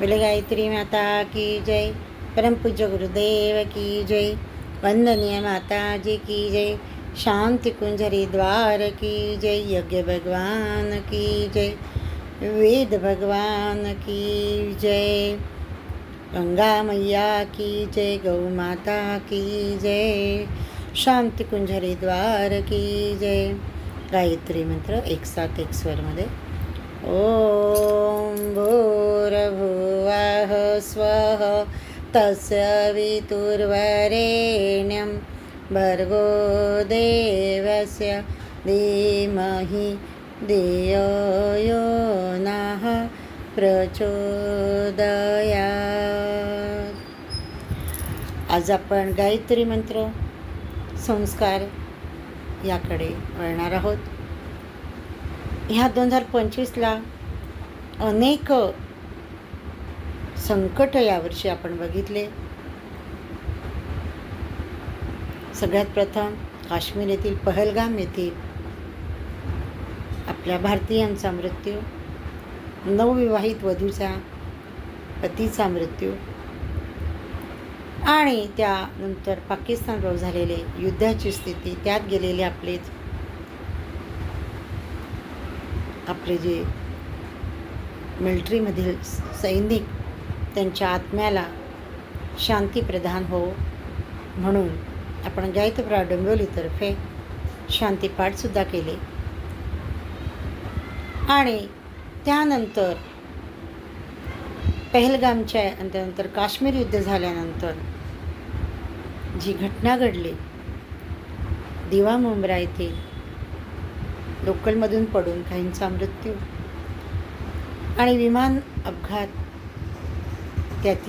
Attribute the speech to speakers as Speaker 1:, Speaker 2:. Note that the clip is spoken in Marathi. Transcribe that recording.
Speaker 1: बोले गायत्री माता की जय, परम पूज्य गुरुदेव की जय, वंदनीय माता जी की जय, शांति कुंज हरिद्वार की जय, यज्ञ भगवान की जय, वेद भगवान की जय, गंगा मैया की जय, गौ माता की जय, शांति कुंज हरिद्वार की जय। गायत्री मंत्र 1-7-1 स्वरमध्ये। ॐ भूर्भुवः स्वः तस्य वितुर्वरेण्यं भर्गो देवस्य धीमहि धियो यो नः प्रचोदयात्। आज आपण गायत्री मंत्र संस्कार याकडे वळणार आहोत। ह्या 2025ला अनेक संकट यावर्षी आपण बघितले। सगळ्यात प्रथम काश्मीर येथील पहलगाम येथील आपल्या भारतीयांचा मृत्यू, नवविवाहित वधूचा पतीचा मृत्यू आणि त्यानंतर पाकिस्तानबरोबर झालेले युद्धाची स्थिती, त्यात गेलेले आपले जे मिलिटरीमधील सैनिक, त्यांच्या आत्म्याला शांती प्रदान हो म्हणून आपण गायत्री डोंबिवलीतर्फे शांतीपाठसुद्धा केले। आणि त्यानंतर पहलगामच्या आणि त्यानंतर काश्मीर युद्ध झाल्यानंतर जी घटना घडली, दिवा मुंब्रा येथे लोकलमधून पडून काहींचा मृत्यू आणि विमान अपघात, त्यातील